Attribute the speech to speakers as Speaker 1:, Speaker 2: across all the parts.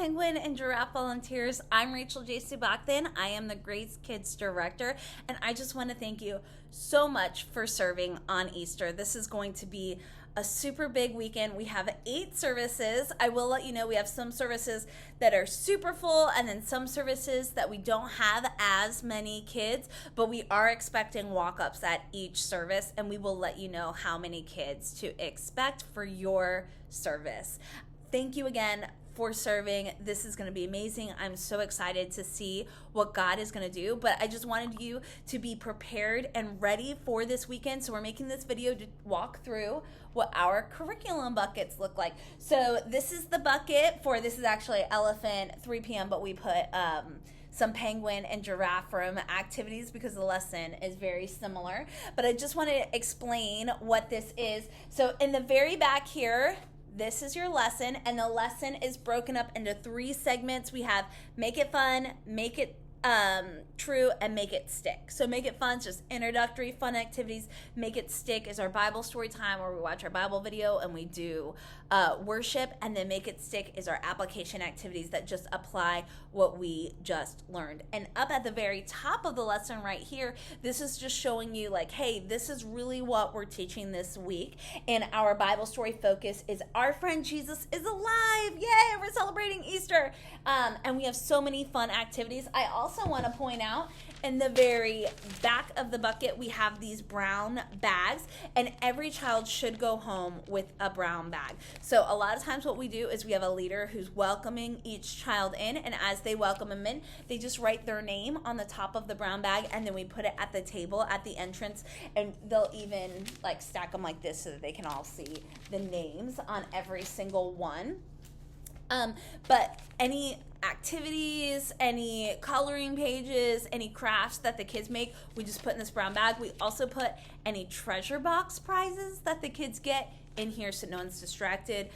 Speaker 1: Penguin and Giraffe volunteers. I'm Rachel J. Subakhthan. I am the Grace Kids Director, and I just want to thank you so much for serving on Easter. This is going to be a super big weekend. We have 8 services. I will let you know we have some services that are super full and then some services that we don't have as many kids, but we are expecting walk-ups at each service, and we will let you know how many kids to expect for your service. Thank you again for serving. This is going to be amazing. I'm so excited to see what God is going to do, but I just wanted you to be prepared and ready for this weekend. So we're making this video to walk through what our curriculum buckets look like. So this is the bucket for, this is actually elephant 3 p.m., but we put some penguin and giraffe room activities because the lesson is very similar. But I just want to explain what this is. So in the very back here, this is your lesson, and the lesson is broken up into 3 segments. We have make it fun, make it true, and make it stick. So make it fun is just introductory fun activities. Make it stick is our Bible story time where we watch our Bible video and we do worship. And then make it stick is our application activities that just apply what we just learned. And up at the very top of the lesson right here, this is just showing you like, hey, this is really what we're teaching this week. And our Bible story focus is our friend Jesus is alive. Yay, we're celebrating Easter. And we have so many fun activities. I also want to point out in the very back of the bucket, we have these brown bags, and every child should go home with a brown bag. So a lot of times what we do is we have a leader who's welcoming each child in, and as they welcome them in, they just write their name on the top of the brown bag, and then we put it at the table at the entrance, and they'll even like stack them like this so that they can all see the names on every single one. But any activities, any coloring pages, any crafts that the kids make, we just put in this brown bag. We also put any treasure box prizes that the kids get in here so no one's distracted.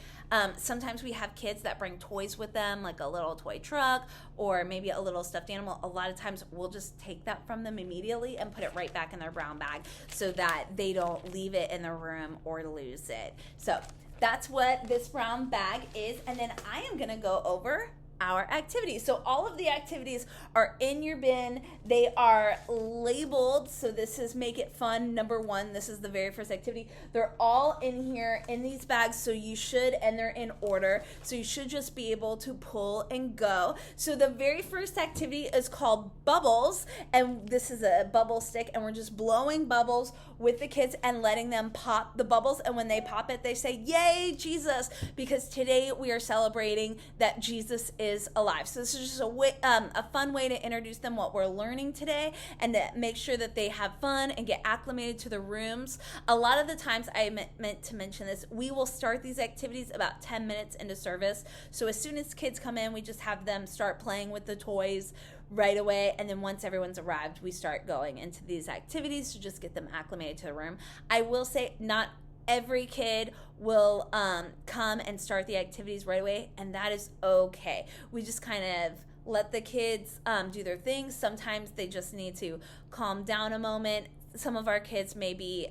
Speaker 1: Sometimes we have kids that bring toys with them, like a little toy truck or maybe a little stuffed animal. A lot of times we'll just take that from them immediately and put it right back in their brown bag so that they don't leave it in the room or lose it. So that's what this brown bag is. And then I am going to go over our activities. So all of the activities are in your bin. They are labeled. So this is Make It Fun number 1. This is the very first activity. They're all in here in these bags. So you should, and they're in order. So you should just be able to pull and go. So the very first activity is called Bubbles. And this is a bubble stick. And we're just blowing bubbles with the kids and letting them pop the bubbles. And when they pop it, they say, "Yay, Jesus!" Because today we are celebrating that Jesus is alive. So this is just a fun way to introduce them what we're learning today and to make sure that they have fun and get acclimated to the rooms. A lot of the times, I meant to mention this, we will start these activities about 10 minutes into service. So as soon as kids come in, we just have them start playing with the toys right away, and then once everyone's arrived, we start going into these activities to just get them acclimated to the room. I will say not every kid will come and start the activities right away, and that is okay. We just kind of let the kids do their things. Sometimes they just need to calm down a moment. Some of our kids may be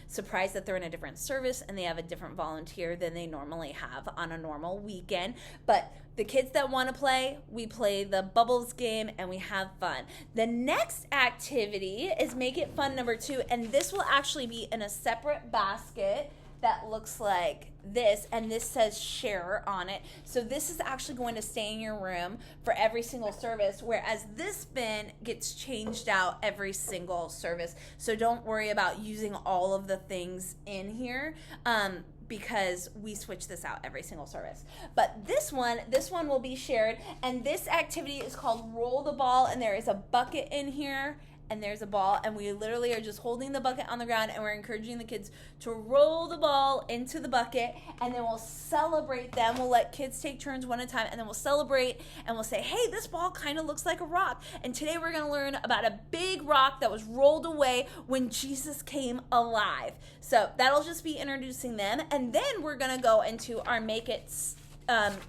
Speaker 1: surprised that they're in a different service and they have a different volunteer than they normally have on a normal weekend. But the kids that want to play, we play the bubbles game and we have fun. The next activity is Make It Fun number 2, and this will actually be in a separate basket that looks like this, and this says share on it. So this is actually going to stay in your room for every single service, whereas this bin gets changed out every single service. So don't worry about using all of the things in here because we switch this out every single service. But this one will be shared, and this activity is called Roll the Ball, and there is a bucket in here and there's a ball, and we literally are just holding the bucket on the ground, and we're encouraging the kids to roll the ball into the bucket, and then we'll celebrate them. We'll let kids take turns one at a time, and then we'll celebrate, and we'll say, hey, this ball kind of looks like a rock, and today we're going to learn about a big rock that was rolled away when Jesus came alive. So that'll just be introducing them, and then we're going to go into our Make It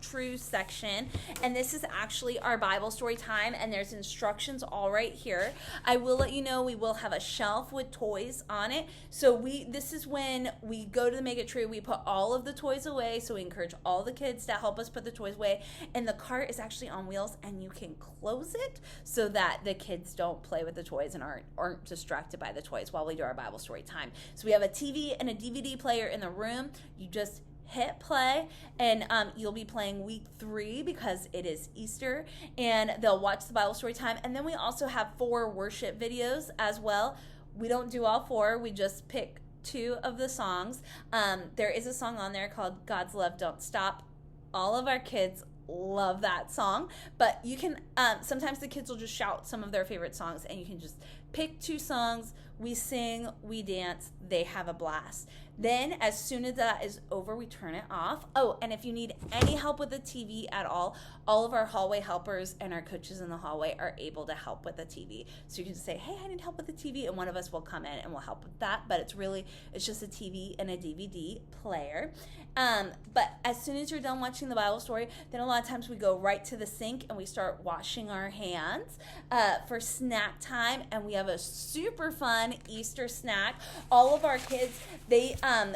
Speaker 1: true section, and this is actually our Bible story time, and there's instructions all right here. I will let you know we will have a shelf with toys on it. So this is when we go to the Make It True, we put all of the toys away, so we encourage all the kids to help us put the toys away, and the cart is actually on wheels, and you can close it so that the kids don't play with the toys and aren't distracted by the toys while we do our Bible story time. So we have a TV and a DVD player in the room. You just hit play, and you'll be playing week 3 because it is Easter, and they'll watch the Bible story time. And then we also have 4 worship videos as well. We don't do all 4, we just pick 2 of the songs. There is a song on there called God's Love Don't Stop. All of our kids love that song, but you can sometimes the kids will just shout some of their favorite songs, and you can just pick 2 songs. We sing, we dance, they have a blast. Then as soon as that is over, we turn it off. Oh, and if you need any help with the TV at all of our hallway helpers and our coaches in the hallway are able to help with the TV. So you can just say, hey, I need help with the TV, and one of us will come in and will help with that. But it's just a TV and a DVD player. But as soon as you're done watching the Bible story, then a lot of times we go right to the sink and we start washing our hands for snack time. And we have a super fun Easter snack. All of our kids,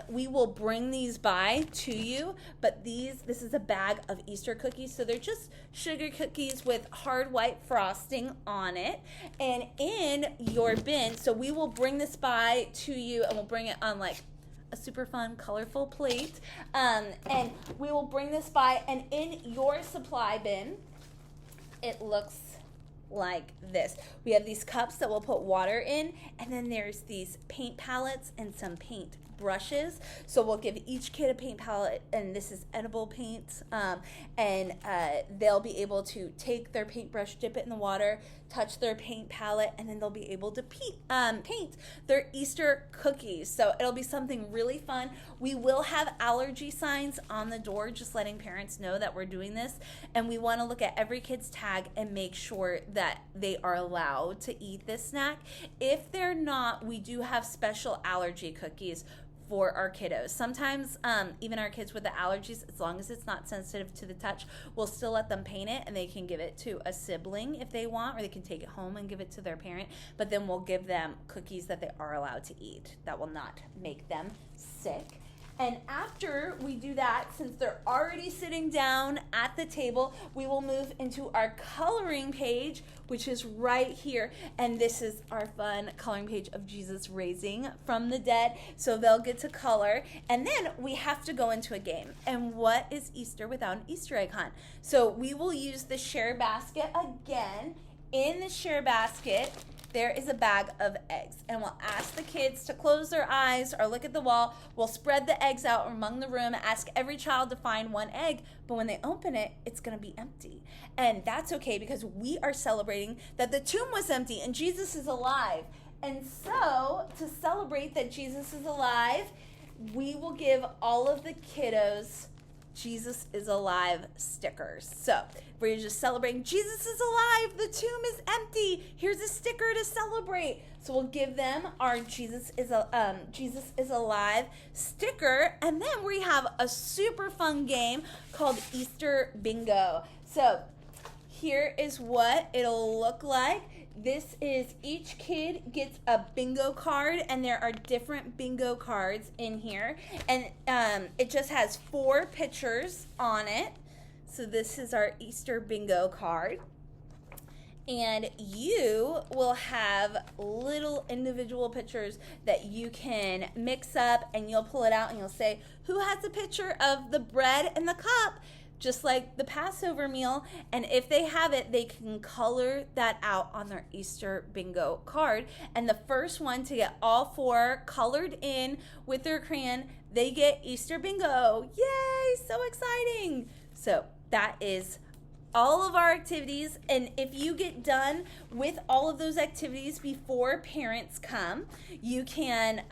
Speaker 1: we will bring these by to you, but this is a bag of Easter cookies. So they're just sugar cookies with hard white frosting on it. And in your bin, so we will bring this by to you, and we'll bring it on like a super fun, colorful plate. And we will bring this by, and in your supply bin, it looks like this. We have these cups that we'll put water in, and then there's these paint palettes and some paint brushes. So we'll give each kid a paint palette, and this is edible paint, and they'll be able to take their paintbrush, dip it in the water, touch their paint palette, and then they'll be able to paint their Easter cookies. So it'll be something really fun. We will have allergy signs on the door, just letting parents know that we're doing this, and we want to look at every kid's tag and make sure that they are allowed to eat this snack. If they're not, we do have special allergy cookies for our kiddos. Sometimes even our kids with the allergies, as long as it's not sensitive to the touch, we'll still let them paint it, and they can give it to a sibling if they want, or they can take it home and give it to their parent. But then we'll give them cookies that they are allowed to eat that will not make them sick. And after we do that, since they're already sitting down at the table, we will move into our coloring page, which is right here. And this is our fun coloring page of Jesus raising from the dead. So they'll get to color. And then we have to go into a game. And what is Easter without an Easter egg hunt? So we will use the share basket again. In the share basket, there is a bag of eggs, and we'll ask the kids to close their eyes or look at the wall. We'll spread the eggs out among the room, ask every child to find one egg, but when they open it, it's going to be empty. And that's okay, because we are celebrating that the tomb was empty and Jesus is alive. And so, to celebrate that Jesus is alive, we will give all of the kiddos Jesus is alive stickers. So we're just celebrating Jesus is alive, the tomb is empty, here's a sticker to celebrate. So we'll give them our Jesus is alive sticker, and then we have a super fun game called Easter Bingo. So here is what it'll look like. This is, each kid gets a bingo card, and there are different bingo cards in here. And it just has 4 pictures on it. So this is our Easter bingo card. And you will have little individual pictures that you can mix up, and you'll pull it out and you'll say, who has a picture of the bread and the cup? Just like the Passover meal. And if they have it, they can color that out on their Easter bingo card. And the first one to get all 4 colored in with their crayon, they get Easter bingo. Yay, so exciting. So that is all of our activities. And if you get done with all of those activities before parents come, you can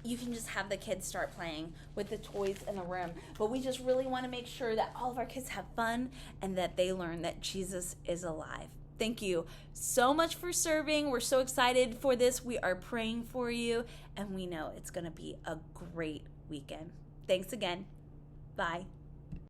Speaker 1: just have the kids start playing with the toys in the room. But we just really want to make sure that all of our kids have fun and that they learn that Jesus is alive. Thank you so much for serving. We're so excited for this. We are praying for you, and we know it's going to be a great weekend. Thanks again. Bye.